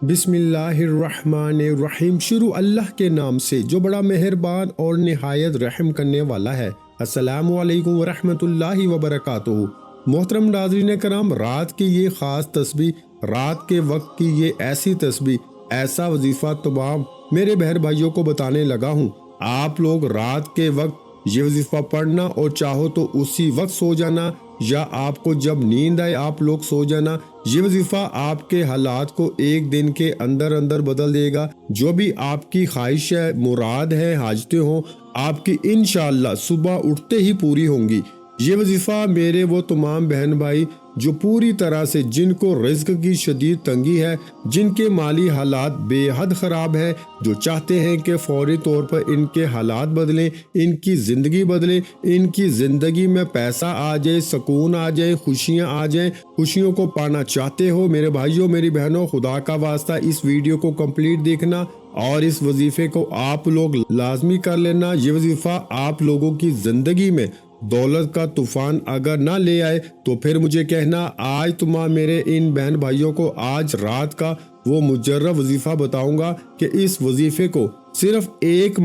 बिस्मिल्लाहिर्रहमानिर्रहीम। शुरू अल्लाह के नाम से जो बड़ा मेहरबान और निहायत रहम करने वाला है। अस्सलामु अलैकुम वरहमतुल्लाहि वबरकातुहू। मोहतरम नाज़रीन कराम, रात की ये ख़ास तस्बीह, रात के वक्त की ये ऐसी तस्बीह, ऐसा वजीफ़ा तमाम मेरे बहन भाइयों को बताने लगा हूँ। आप लोग रात के वक्त ये वजीफ़ा पढ़ना और चाहो तो उसी वक्त सो जाना, या आपको जब नींद आए आप लोग सो जाना। ये वजीफा आपके हालात को एक दिन के अंदर अंदर बदल देगा। जो भी आपकी ख्वाहिश है, मुराद है, हाजतें हो, आपकी इंशाअल्लाह सुबह उठते ही पूरी होंगी। ये वजीफा मेरे वो तमाम बहन भाई जो पूरी तरह से, जिनको रिज्क की शदीद तंगी है, जिनके माली हालात बेहद ख़राब है, जो चाहते हैं कि फौरी तौर पर इनके हालात बदलें, इनकी ज़िंदगी बदले, इनकी ज़िंदगी में पैसा आ जाए, सुकून आ जाए, खुशियाँ आ जाए, खुशियों को पाना चाहते हो, मेरे भाइयों मेरी बहनों, खुदा का वास्ता इस वीडियो को कंप्लीट देखना और इस वजीफे को आप लोग लाजमी कर लेना। ये वजीफा आप लोगों की ज़िंदगी में दौलत का तूफान अगर ना ले आए तो फिर मुझे कहना। आज तमाम मेरे इन बहन भाइयों को आज रात का वो मुजर्रब वजीफा बताऊंगा कि इस वजीफे को सिर्फ एक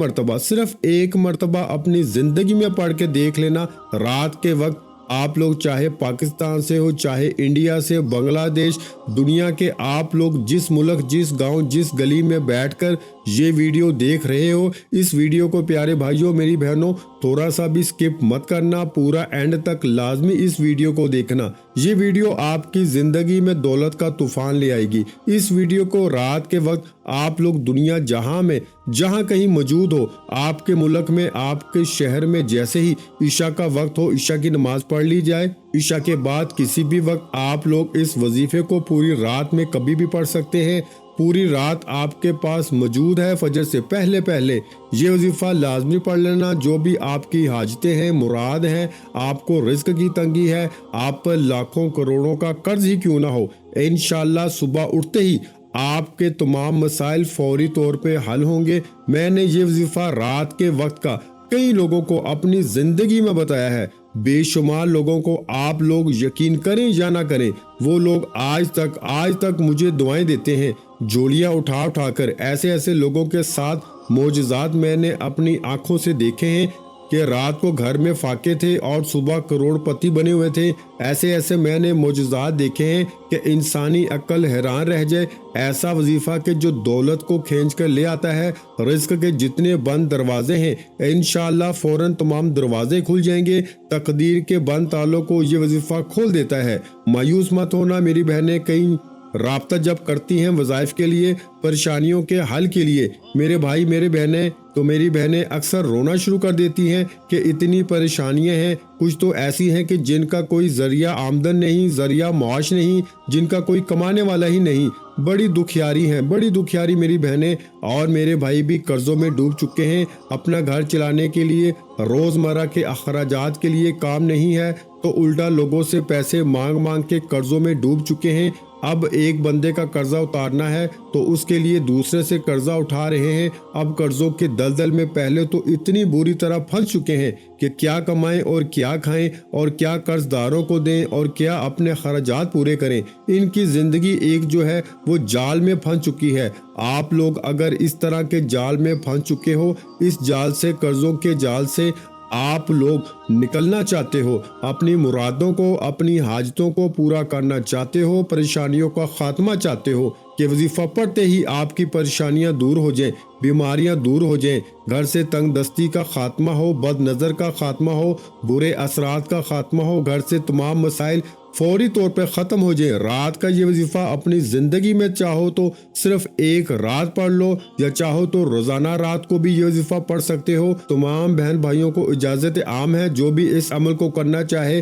मर्तबा अपनी जिंदगी में पढ़ के देख लेना। रात के वक्त आप लोग चाहे पाकिस्तान से हो, चाहे इंडिया से, बांग्लादेश, दुनिया के आप लोग जिस मुल्क, जिस गांव, जिस गली में बैठकर ये वीडियो देख रहे हो, इस वीडियो को प्यारे भाइयों मेरी बहनों थोड़ा सा भी स्किप मत करना, पूरा एंड तक लाजमी इस वीडियो को देखना। ये वीडियो आपकी जिंदगी में दौलत का तूफान ले आएगी। इस वीडियो को रात के वक्त आप लोग दुनिया जहां कहीं मौजूद हो, आपके मुल्क में, आपके शहर में, जैसे ही ईशा का वक्त हो, ईशा की नमाज पढ़ ली जाए, ईशा के बाद किसी भी वक्त आप लोग इस वजीफे को पूरी रात में कभी भी पढ़ सकते हैं। पूरी रात आपके पास मौजूद है। फजर से पहले पहले ये वजीफा लाजमी पढ़ लेना। जो भी आपकी हाजतें हैं, मुराद हैं, आपको रिज्क की तंगी है, आप पर लाखों करोड़ों का कर्ज ही क्यों ना हो, इंशाअल्लाह सुबह उठते ही आपके तमाम मसाइल फौरी तौर पे हल होंगे। मैंने ये वजीफा रात के वक्त का कई लोगों को अपनी जिंदगी में बताया है। बेशुमार लोगों को, आप लोग यकीन करें या ना करें, वो लोग आज तक मुझे दुआएं देते हैं, जोड़ियां उठा कर। ऐसे लोगों के साथ मोजज़ात मैंने अपनी आंखों से देखे हैं कि रात को घर में फाके थे और सुबह करोड़पति बने हुए थे। ऐसे मैंने मोजज़ात देखे हैं कि इंसानी अक्ल हैरान रह जाए। ऐसा वजीफा कि जो दौलत को खींच कर ले आता है। रिज्क के जितने बंद दरवाजे हैं इंशाअल्लाह फौरन तमाम दरवाजे खुल जाएंगे। तकदीर के बंद तालों को ये वजीफा खोल देता है। मायूस मत होना मेरी बहनें, कई राब्ता जब करती हैं वज़ाइफ के लिए, परेशानियों के हल के लिए, मेरे भाई मेरे बहनें, तो मेरी बहनें अक्सर रोना शुरू कर देती हैं कि इतनी परेशानियां हैं। कुछ तो ऐसी हैं कि जिनका कोई जरिया आमदन नहीं, जरिया मुआश नहीं, जिनका कोई कमाने वाला ही नहीं। बड़ी दुखियारी मेरी बहनें और मेरे भाई भी कर्जों में डूब चुके हैं। अपना घर चलाने के लिए, रोज़मर्रा के अखराजात के लिए काम नहीं है तो उल्टा लोगों से पैसे मांग के कर्जों में डूब चुके हैं। अब एक बंदे का कर्जा उतारना है तो उसके लिए दूसरे से कर्जा उठा रहे हैं। अब कर्जों के दलदल में पहले तो इतनी बुरी तरह फंस चुके हैं कि क्या कमाएं और क्या खाएं और क्या कर्जदारों को दें और क्या अपने खर्चात पूरे करें। इनकी जिंदगी एक जो है वो जाल में फंस चुकी है। आप लोग अगर इस तरह के जाल में फंस चुके हो, इस जाल से, कर्जों के जाल से आप लोग निकलना चाहते हो, अपनी मुरादों को, अपनी हाजतों को पूरा करना चाहते हो, परेशानियों का खात्मा चाहते हो कि वजीफा पढ़ते ही आपकी परेशानियां दूर हो जाएं, बीमारियां दूर हो जाएं, घर से तंग दस्ती का खात्मा हो, बद नज़र का खात्मा हो, बुरे असरात का खात्मा हो, घर से तमाम मसाइल फौरी तौर पर ख़त्म हो जाए। रात का ये वजीफा अपनी ज़िंदगी में चाहो तो सिर्फ एक रात पढ़ लो, या चाहो तो रोज़ाना रात को भी ये वजीफा पढ़ सकते हो। तमाम बहन भाइयों को इजाज़त आम है, जो भी इस अमल को करना चाहे,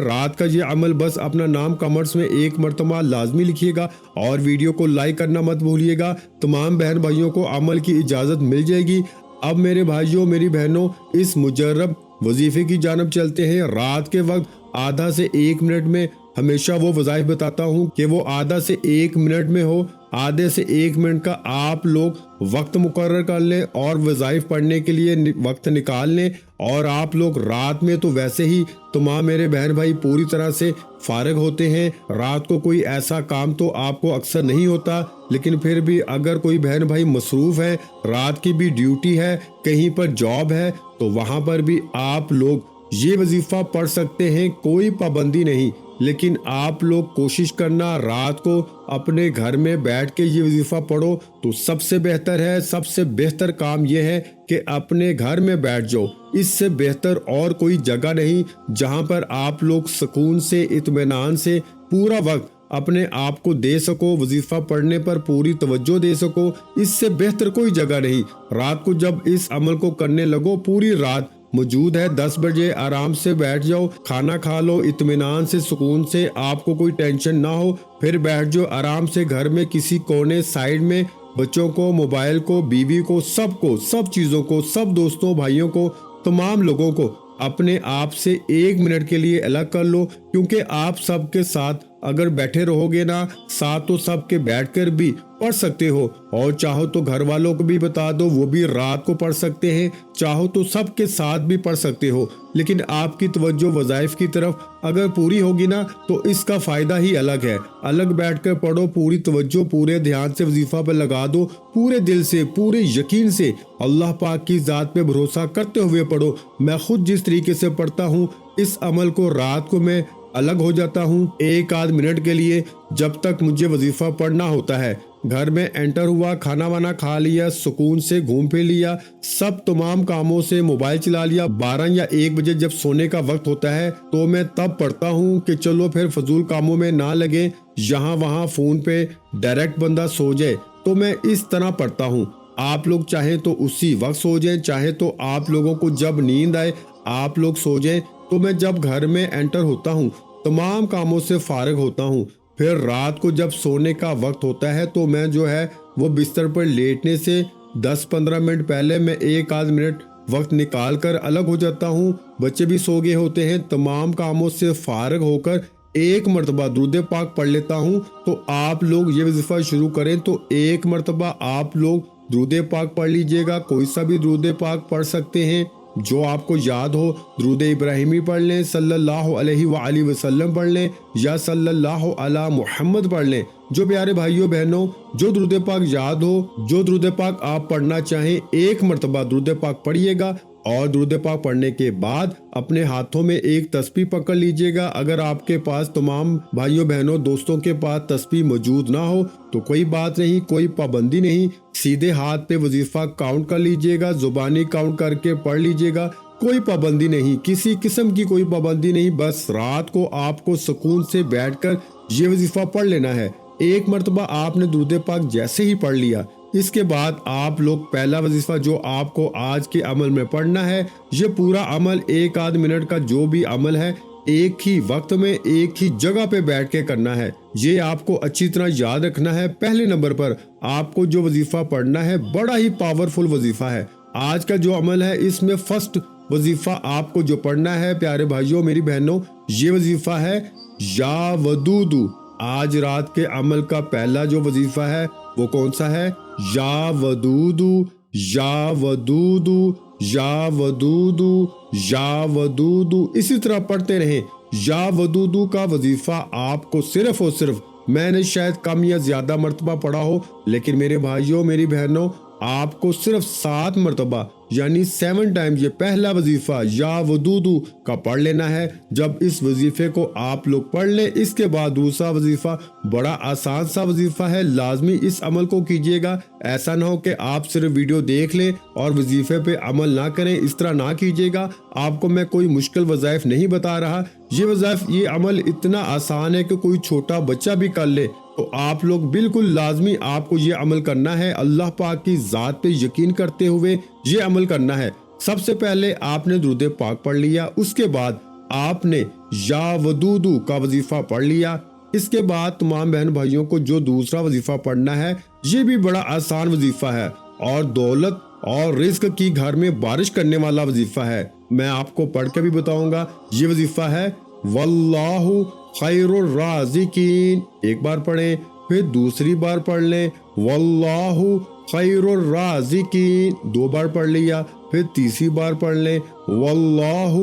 रात का ये अमल बस अपना नाम कमेंट्स में एक मरतबा लाजमी लिखिएगा और वीडियो को लाइक करना मत भूलिएगा। तमाम बहन भाइयों को अमल की इजाज़त मिल जाएगी। अब मेरे भाइयों मेरी बहनों, इस मुजर्रब वजीफे की जानब चलते हैं। रात के वक्त आधा से 1 मिनट में हमेशा वो वज़ाइफ बताता हूँ कि वो आधा से 1 मिनट में हो। आधे से 1 मिनट का आप लोग वक्त मुकर्रर कर लें और वज़ाइफ पढ़ने के लिए वक्त निकाल लें। और आप लोग रात में तो वैसे ही तमाम मेरे बहन भाई पूरी तरह से फारिग होते हैं, रात को कोई ऐसा काम तो आपको अक्सर नहीं होता, लेकिन फिर भी अगर कोई बहन भाई मसरूफ़ है, रात की भी ड्यूटी है, कहीं पर जॉब है, तो वहाँ पर भी आप लोग ये वजीफ़ा पढ़ सकते हैं, कोई पाबंदी नहीं। लेकिन आप लोग कोशिश करना रात को अपने घर में बैठ के ये वजीफ़ा पढ़ो तो सबसे बेहतर है। सबसे बेहतर काम यह है कि अपने घर में बैठ जाओ, इससे बेहतर और कोई जगह नहीं जहां पर आप लोग सुकून से इत्मीनान से पूरा वक्त अपने आप को दे सको, वजीफ़ा पढ़ने पर पूरी तवज्जो दे सको। इससे बेहतर कोई जगह नहीं। रात को जब इस अमल को करने लगो, पूरी रात मौजूद है, 10 बजे आराम से बैठ जाओ, खाना खा लो इत्मीनान से, सुकून से, आपको कोई टेंशन ना हो, फिर बैठ जाओ आराम से घर में किसी कोने साइड में, बच्चों को, मोबाइल को, बीवी को, सबको, सब चीज़ों को, सब दोस्तों भाइयों को, तमाम लोगों को अपने आप से 1 मिनट के लिए अलग कर लो। क्योंकि आप सबके साथ अगर बैठे रहोगे ना, साथ तो सबके बैठकर भी पढ़ सकते हो, और चाहो तो घर वालों को भी बता दो, वो भी रात को पढ़ सकते हैं, चाहो तो सबके साथ भी पढ़ सकते हो। लेकिन आपकी तवज्जो वज़ाइफ की तरफ अगर पूरी होगी ना, तो इसका फ़ायदा ही अलग है। अलग बैठकर पढ़ो, पूरी तवज्जो पूरे ध्यान से वजीफ़ा पर लगा दो, पूरे दिल से, पूरे यकीन से, अल्लाह पाक की ज़ात पे भरोसा करते हुए पढ़ो। मैं खुद जिस तरीके से पढ़ता हूँ, इस अमल को रात को मैं अलग हो जाता हूँ 1 आध मिनट के लिए, जब तक मुझे वजीफ़ा पढ़ना होता है। घर में एंटर हुआ, खाना वाना खा लिया, सुकून से घूम फिर लिया, सब तमाम कामों से मोबाइल चला लिया। 12 या 1 बजे जब सोने का वक्त होता है तो मैं तब पढ़ता हूँ कि चलो फिर फजूल कामों में ना लगे, यहाँ वहाँ फ़ोन पे डायरेक्ट बंदा सो जाए। तो मैं इस तरह पढ़ता हूँ। आप लोग चाहें तो उसी वक्त सो जाएं, चाहे तो आप लोगों को जब नींद आए आप लोग सो जाएं। तो मैं जब घर में एंटर होता हूँ, तमाम कामों से फारिग होता हूँ, फिर रात को जब सोने का वक्त होता है तो मैं जो है वो बिस्तर पर लेटने से 10-15 मिनट पहले मैं 1 आध मिनट वक्त निकाल कर अलग हो जाता हूँ। बच्चे भी सो गए होते हैं, तमाम कामों से फारिग होकर 1 मरतबा दुरूद पाक पढ़ लेता हूँ। तो आप लोग ये वजीफ़ा शुरू करें तो 1 मरतबा आप लोग दुरूद पाक पढ़ लीजिएगा। कोई सा भी दुरूद पाक पढ़ सकते हैं जो आपको याद हो। दुरूद इब्राहिमी पढ़ लें, सल्लल्लाहु अलैहि वआलिहि वसल्लम पढ़ लें, या सल्लल्लाहु अला मुहम्मद पढ़ लें। जो प्यारे भाइयों बहनों, जो दुरूद पाक याद हो, जो दुरूद पाक आप पढ़ना चाहें, 1 मरतबा दुरूद पाक पढ़िएगा। और दुरूद पाक पढ़ने के बाद अपने हाथों में एक तस्बीह पकड़ लीजिएगा। अगर आपके पास तमाम भाइयों बहनों दोस्तों के पास तस्बीह मौजूद ना हो तो कोई बात नहीं, कोई पाबंदी नहीं, सीधे हाथ पे वजीफा काउंट कर लीजिएगा, जुबानी काउंट करके पढ़ लीजिएगा। कोई पाबंदी नहीं, किसी किस्म की कोई पाबंदी नहीं। बस रात को आपको सुकून से बैठकर ये वजीफा पढ़ लेना है। 1 मरतबा आपने दुरूद पाक जैसे ही पढ़ लिया, इसके बाद आप लोग पहला वजीफा जो आपको आज के अमल में पढ़ना है, ये पूरा अमल 1 आध मिनट का जो भी अमल है, एक ही वक्त में एक ही जगह पे बैठ के करना है। ये आपको अच्छी तरह याद रखना है। पहले नंबर पर आपको जो वजीफा पढ़ना है बड़ा ही पावरफुल वजीफा है। आज का जो अमल है इसमें फर्स्ट वजीफा आपको जो पढ़ना है प्यारे भाइयों मेरी बहनों, ये वजीफा है या वदूदू। आज रात के अमल का पहला जो वजीफा है वो कौन सा है? या वदूदू, या वदूदू, या वदूदू, या वदूदू। इसी तरह पढ़ते रहें। या वदूदू का वजीफा आपको सिर्फ और सिर्फ, मैंने शायद कम या ज्यादा मरतबा पढ़ा हो, लेकिन मेरे भाइयों मेरी बहनों आपको सिर्फ 7 मरतबा यानी 7 टाइम ये पहला वजीफा या वदूदू का पढ़ लेना है। जब इस वजीफे को आप लोग पढ़ लें, इसके बाद दूसरा वजीफा बड़ा आसान सा वजीफा है, लाजमी इस अमल को कीजिएगा। ऐसा ना हो कि आप सिर्फ वीडियो देख लें और वजीफे पे अमल ना करें, इस तरह ना कीजिएगा। आपको मैं कोई मुश्किल वज़ाइफ नहीं बता रहा। ये वज़ाइफ, ये अमल इतना आसान है कि कोई छोटा बच्चा भी कर ले। तो आप लोग बिल्कुल लाजमी आपको ये अमल करना है, अल्लाह पाक की ज़ात पे यकीन करते हुए ये अमल करना है। सबसे पहले आपने दुरूद पाक पढ़ लिया, उसके बाद आपने या वदूदू का वजीफा पढ़ लिया। इसके बाद तमाम बहन भाइयों को जो दूसरा वजीफा पढ़ना है, ये भी बड़ा आसान वजीफा है और दौलत और रिज्क की घर में बारिश करने वाला वजीफा है। मैं आपको पढ़ के भी बताऊंगा। ये वजीफा है वल्लाहु खैरुर राज़िकीन। एक बार पढ़ें, پھر دوسری بار پڑھ لیں واللہ خیر الرازقین، 2 بار پڑھ لیا، پھر تیسری بار پڑھ لیں واللہ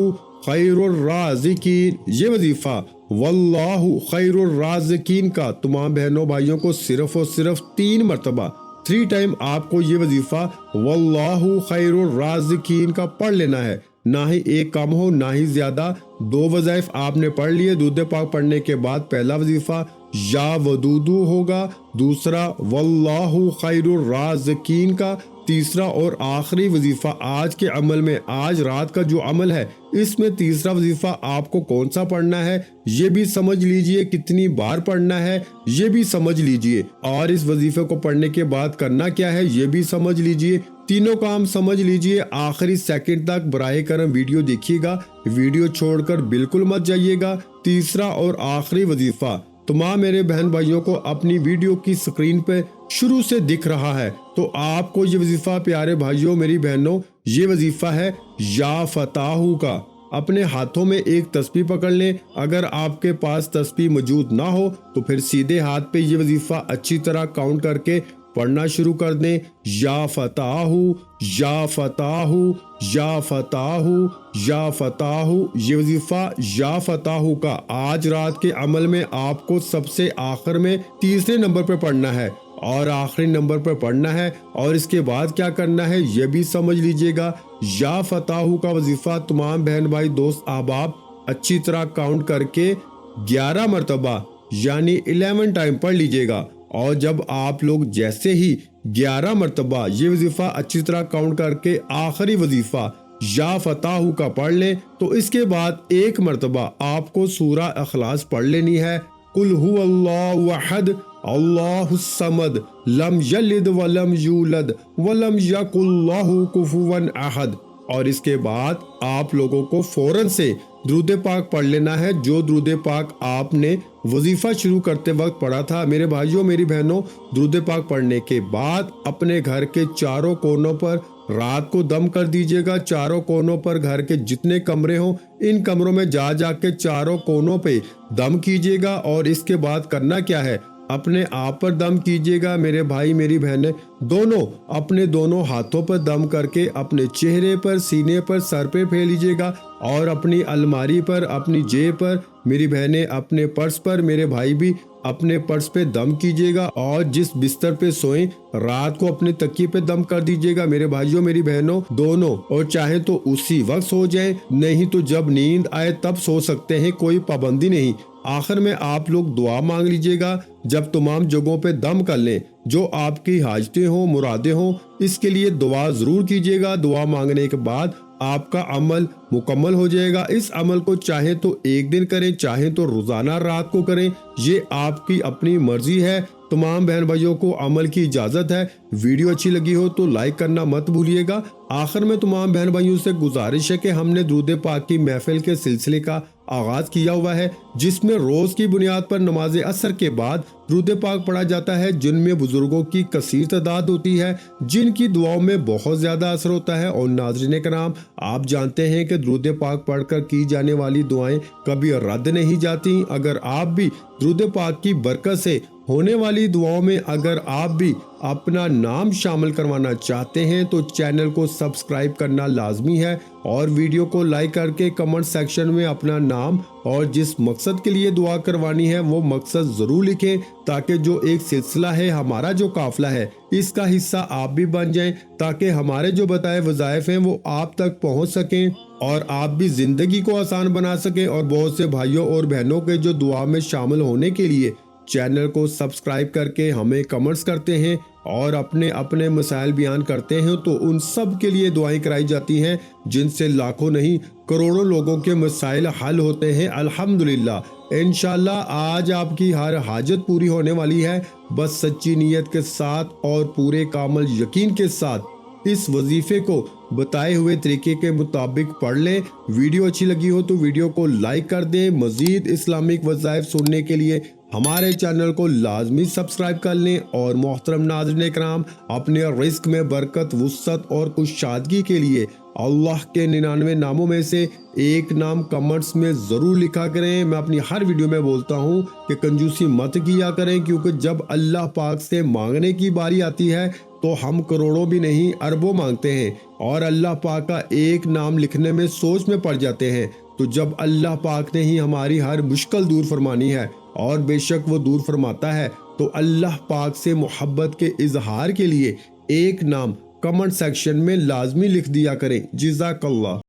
خیر الرازقین۔ یہ وظیفہ واللہ خیر الرازقین کا تمام بہنوں بھائیوں کو صرف اور صرف 3 مرتبہ 3 ٹائم آپ کو یہ وظیفہ واللہ خیر الرازقین کا پڑھ لینا ہے، نہ ہی ایک کم ہو نہ ہی زیادہ۔ 2 وظائف آپ نے پڑھ لیے، درود پاک پڑھنے کے بعد پہلا وظیفہ یا ودودو ہوگا، دوسرا واللہ خیر الرازقین کا، تیسرا اور آخری وظیفہ آج کے عمل میں، آج رات کا جو عمل ہے اس میں تیسرا وظیفہ آپ کو کون سا پڑھنا ہے یہ بھی سمجھ لیجئے، کتنی بار پڑھنا ہے یہ بھی سمجھ لیجئے، اور اس وظیفے کو پڑھنے کے بعد کرنا کیا ہے یہ بھی سمجھ لیجئے۔ تینوں کام سمجھ لیجئے، آخری سیکنڈ تک براہ کرم ویڈیو دیکھیے گا، ویڈیو چھوڑ کر بالکل مت جائیے گا۔ تیسرا اور آخری وظیفہ تمام میرے بہن بھائیوں کو اپنی ویڈیو کی سکرین پہ شروع سے دکھ رہا ہے، تو آپ کو یہ وظیفہ پیارے بھائیوں میری بہنوں یہ وظیفہ ہے یا فتاحو کا۔ اپنے ہاتھوں میں ایک تسبیح پکڑ لیں، اگر آپ کے پاس تسبیح موجود نہ ہو تو پھر سیدھے ہاتھ پہ یہ وظیفہ اچھی طرح کاؤنٹ کر کے پڑھنا شروع کر دیں، یا فتاحو یا فتاحو یا فتاحو یا فتاحو۔ یہ وظیفہ یا فتاحو کا آج رات کے عمل میں آپ کو سب سے آخر میں تیسرے نمبر پہ پڑھنا ہے اور آخری نمبر پر پڑھنا ہے، اور اس کے بعد کیا کرنا ہے یہ بھی سمجھ لیجئے گا۔ یا فتاحو کا وظیفہ تمام بہن بھائی دوست احباب اچھی طرح کاؤنٹ کر کے 11 مرتبہ یعنی 11 ٹائم پڑھ لیجئے گا، اور جب آپ لوگ جیسے ہی 11 مرتبہ یہ وظیفہ اچھی طرح کاؤنٹ کر کے آخری وظیفہ یا فتاحو کا پڑھ لیں تو اس کے بعد 1 مرتبہ آپ کو سورہ اخلاص پڑھ لینی ہے، قل هو اللہ احد اللہ الصمد لم یلد ولم یولد ولم یکن لہ کفوا احد، اور اس کے بعد آپ لوگوں کو فوراً سے درود پاک پڑھ لینا ہے جو درود پاک آپ نے وظیفہ شروع کرتے وقت پڑھا تھا۔ میرے بھائیوں میری بہنوں، درود پاک پڑھنے کے بعد اپنے گھر کے چاروں کونوں پر رات کو دم کر دیجئے گا، چاروں کونوں پر گھر کے جتنے کمرے ہوں ان کمروں میں جا کے چاروں کونوں پہ دم کیجئے گا، اور اس کے بعد کرنا کیا ہے اپنے آپ پر دم کیجئے گا میرے بھائی میری بہنیں، دونوں اپنے دونوں ہاتھوں پر دم کر کے اپنے چہرے پر، سینے پر، سر پہ پھیر لیجئے گا، اور اپنی الماری پر، اپنی جیب پر میری بہنیں، اپنے پرس پر میرے بھائی بھی اپنے پرس پہ دم کیجئے گا، اور جس بستر پہ سوئیں رات کو اپنے تکیے پہ دم کر دیجئے گا میرے بھائیوں میری بہنوں دونوں، اور چاہے تو اسی وقت سو جائیں، نہیں تو جب نیند آئے تب سو سکتے ہیں، کوئی پابندی نہیں۔ آخر میں آپ لوگ دعا مانگ لیجئے گا جب تمام جگہوں پہ دم کر لیں، جو آپ کی حاجتیں ہوں مرادیں ہوں اس کے لیے دعا ضرور کیجئے گا۔ دعا مانگنے کے بعد آپ کا عمل مکمل ہو جائے گا۔ اس عمل کو چاہے تو ایک دن کریں، چاہے تو روزانہ رات کو کریں، یہ آپ کی اپنی مرضی ہے۔ تمام بہن بھائیوں کو عمل کی اجازت ہے۔ ویڈیو اچھی لگی ہو تو لائک کرنا مت بھولیے گا۔ آخر میں تمام بہن بھائیوں سے گزارش ہے کہ ہم نے درود پاک کی محفل کے سلسلے کا آغاز کیا ہوا ہے، جس میں روز کی بنیاد پر نماز عصر کے بعد درود پاک پڑھا جاتا ہے، جن میں بزرگوں کی کثیر تعداد ہوتی ہے، جن کی دعاؤں میں بہت زیادہ اثر ہوتا ہے۔ اور ناظرین کرام، آپ جانتے ہیں کہ درود پاک پڑھ کر کی جانے والی دعائیں کبھی رد نہیں جاتی۔ اگر آپ بھی درود پاک کی برکت سے ہونے والی دعاؤں میں اگر آپ بھی اپنا نام شامل کروانا چاہتے ہیں تو چینل کو سبسکرائب کرنا لازمی ہے، اور ویڈیو کو لائک کر کے کمنٹ سیکشن میں اپنا نام اور جس مقصد کے لیے دعا کروانی ہے وہ مقصد ضرور لکھیں، تاکہ جو ایک سلسلہ ہے ہمارا جو قافلہ ہے اس کا حصہ آپ بھی بن جائیں، تاکہ ہمارے جو بتائے وظائف ہیں وہ آپ تک پہنچ سکیں اور آپ بھی زندگی کو آسان بنا سکیں۔ اور بہت سے بھائیوں اور بہنوں کے جو دعا میں شامل ہونے کے لیے چینل کو سبسکرائب کر کے ہمیں کمنٹس کرتے ہیں اور اپنے اپنے مسائل بیان کرتے ہیں، تو ان سب کے لیے دعائیں کرائی جاتی ہیں، جن سے لاکھوں نہیں کروڑوں لوگوں کے مسائل حل ہوتے ہیں الحمدللہ۔ انشاءاللہ آج آپ کی ہر حاجت پوری ہونے والی ہے، بس سچی نیت کے ساتھ اور پورے کامل یقین کے ساتھ اس وظیفے کو بتائے ہوئے طریقے کے مطابق پڑھ لیں۔ ویڈیو اچھی لگی ہو تو ویڈیو کو لائک کر دیں۔ مزید اسلامک وظائف سننے کے لیے ہمارے چینل کو لازمی سبسکرائب کر لیں، اور محترم ناظرین کرام، اپنے رزق میں برکت، وسعت اور کشادگی کے لیے اللہ کے 99 ناموں میں سے ایک نام کمنٹس میں ضرور لکھا کریں۔ میں اپنی ہر ویڈیو میں بولتا ہوں کہ کنجوسی مت کیا کریں، کیونکہ جب اللہ پاک سے مانگنے کی باری آتی ہے تو ہم کروڑوں بھی نہیں اربوں مانگتے ہیں، اور اللہ پاک کا ایک نام لکھنے میں سوچ میں پڑ جاتے ہیں۔ تو جب اللہ پاک نے ہی ہماری ہر مشکل دور فرمانی ہے، اور بے شک وہ دور فرماتا ہے، تو اللہ پاک سے محبت کے اظہار کے لیے ایک نام کمنٹ سیکشن میں لازمی لکھ دیا کریں۔ جزاک اللہ۔